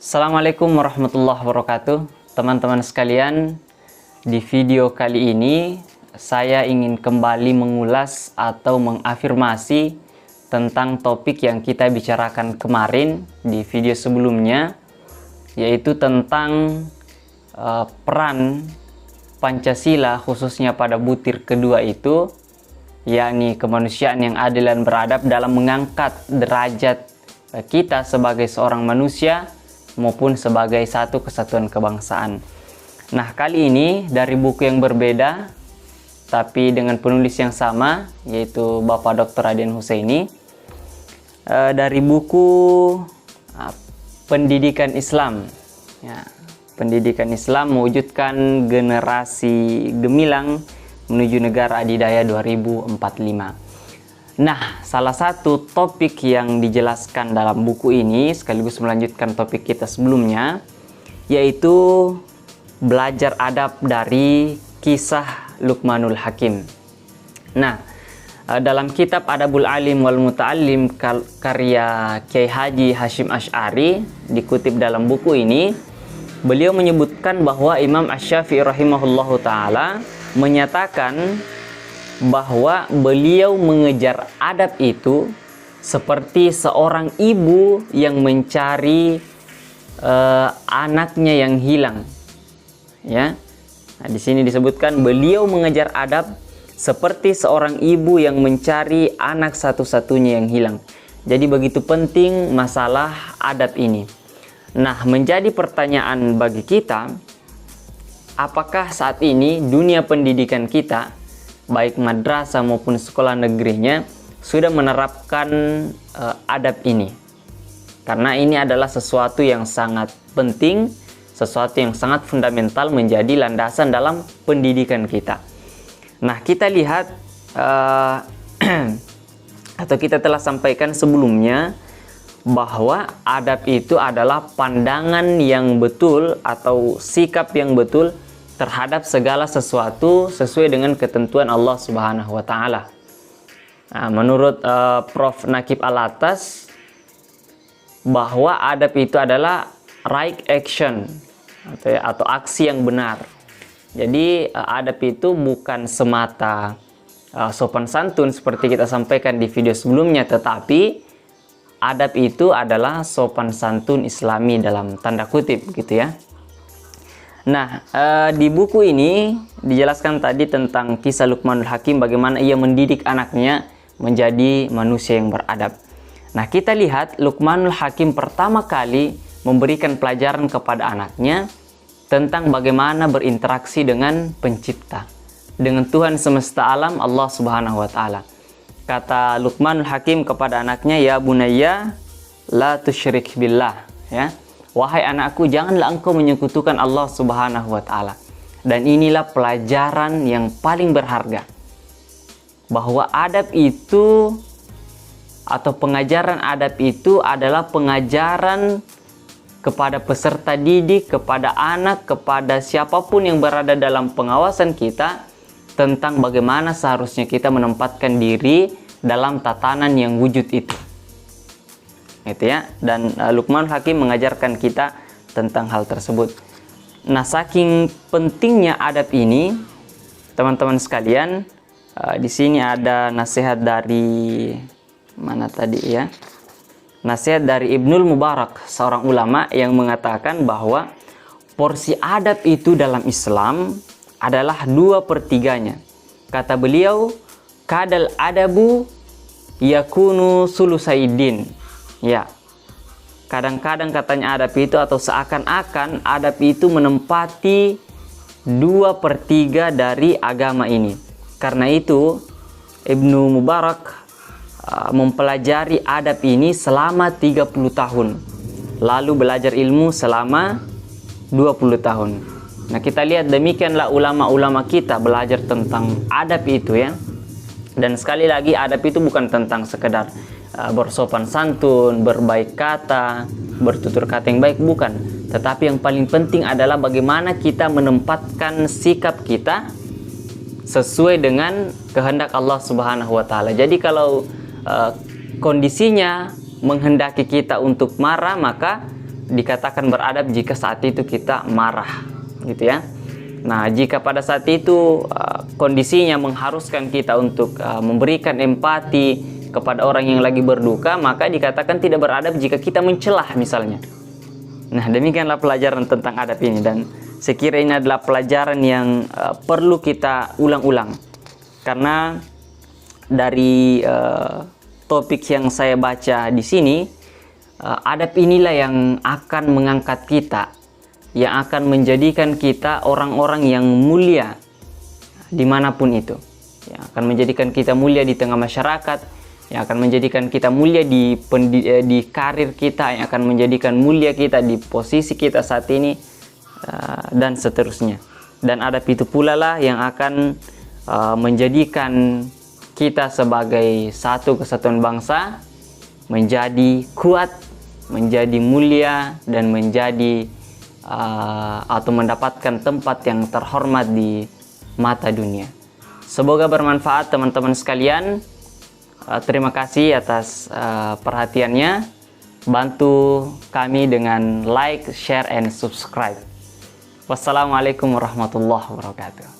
Assalamualaikum warahmatullahi wabarakatuh. Teman-teman sekalian, di video kali ini saya ingin kembali mengulas atau mengafirmasi tentang topik yang kita bicarakan kemarin di video sebelumnya, yaitu tentang peran Pancasila khususnya pada butir kedua itu, yakni kemanusiaan yang adil dan beradab dalam mengangkat derajat kita sebagai seorang manusia maupun sebagai satu kesatuan kebangsaan. Nah, kali ini dari buku yang berbeda tapi dengan penulis yang sama, yaitu Bapak Dr. Raden Husaini, dari buku Pendidikan Islam ya, Pendidikan Islam mewujudkan generasi gemilang menuju negara adidaya 2045. Nah, salah satu topik yang dijelaskan dalam buku ini sekaligus melanjutkan topik kita sebelumnya, yaitu belajar adab dari kisah Luqmanul Hakim. Nah, dalam kitab Adabul Alim wal Muta'allim karya Kiai Haji Hashim Asy'ari, dikutip dalam buku ini, beliau menyebutkan bahwa Imam Asy-Syafi'i rahimahullahu ta'ala menyatakan bahwa beliau mengejar adab itu seperti seorang ibu yang mencari anaknya yang hilang. Ya, nah, di sini disebutkan beliau mengejar adab seperti seorang ibu yang mencari anak satu-satunya yang hilang. Jadi begitu penting masalah adab ini. Nah, menjadi pertanyaan bagi kita, apakah saat ini dunia pendidikan kita, baik madrasah maupun sekolah negerinya, sudah menerapkan adab ini? Karena ini adalah sesuatu yang sangat penting, sesuatu yang sangat fundamental menjadi landasan dalam pendidikan kita. Nah, kita lihat atau kita telah sampaikan sebelumnya bahwa adab itu adalah pandangan yang betul atau sikap yang betul terhadap segala sesuatu sesuai dengan ketentuan Allah Subhanahu wa taala. Nah, menurut Prof. Nakib Alatas, bahwa adab itu adalah right action atau aksi yang benar. Jadi adab itu bukan semata sopan santun seperti kita sampaikan di video sebelumnya, tetapi adab itu adalah sopan santun Islami dalam tanda kutip gitu ya. Nah, di buku ini dijelaskan tadi tentang kisah Luqmanul Hakim, bagaimana ia mendidik anaknya menjadi manusia yang beradab. Nah, kita lihat Luqmanul Hakim pertama kali memberikan pelajaran kepada anaknya tentang bagaimana berinteraksi dengan pencipta, dengan Tuhan semesta alam, Allah Subhanahu wa taala. Kata Luqmanul Hakim kepada anaknya, "Ya bunayya, la tusyrik billah." Ya, wahai anakku, janganlah engkau menyekutukan Allah Subhanahu wa taala. Dan inilah pelajaran yang paling berharga, bahwa adab itu atau pengajaran adab itu adalah pengajaran kepada peserta didik, kepada anak, kepada siapapun yang berada dalam pengawasan kita, tentang bagaimana seharusnya kita menempatkan diri dalam tatanan yang wujud itu. Itu ya. Dan Luqmanul Hakim mengajarkan kita tentang hal tersebut. Nah, saking pentingnya adab ini, teman-teman sekalian, di sini ada nasihat dari mana tadi ya? Nasihat dari Ibnul Mubarak, seorang ulama yang mengatakan bahwa porsi adab itu dalam Islam adalah 2/3-nya. Kata beliau, kadal adabu yakunu sulusaidin. Ya, kadang-kadang katanya adab itu atau seakan-akan adab itu menempati 2/3 dari agama ini. Karena itu Ibnu Mubarak mempelajari adab ini selama 30 tahun, lalu belajar ilmu selama 20 tahun. Nah, kita lihat demikianlah ulama-ulama kita belajar tentang adab itu ya. Dan sekali lagi, adab itu bukan tentang sekedar bersopan santun, berbaik kata, bertutur kata yang baik, bukan. Tetapi yang paling penting adalah bagaimana kita menempatkan sikap kita sesuai dengan kehendak Allah Subhanahu wa taala. Jadi kalau kondisinya menghendaki kita untuk marah, maka dikatakan beradab jika saat itu kita marah, gitu ya. Nah, jika pada saat itu kondisinya mengharuskan kita untuk memberikan empati kepada orang yang lagi berduka, maka dikatakan tidak beradab jika kita mencelah misalnya. Nah, demikianlah pelajaran tentang adab ini, dan sekira ini adalah pelajaran yang perlu kita ulang-ulang. Karena dari topik yang saya baca di sini, adab inilah yang akan mengangkat kita, yang akan menjadikan kita orang-orang yang mulia dimanapun itu, yang akan menjadikan kita mulia di tengah masyarakat, yang akan menjadikan kita mulia di karir kita, yang akan menjadikan mulia kita di posisi kita saat ini, dan seterusnya. Dan adab itu pula lah yang akan menjadikan kita sebagai satu kesatuan bangsa menjadi kuat, menjadi mulia, dan menjadi atau mendapatkan tempat yang terhormat di mata dunia. Semoga bermanfaat teman-teman sekalian. Terima kasih atas perhatiannya. Bantu kami dengan like, share, and subscribe. Wassalamualaikum warahmatullahi wabarakatuh.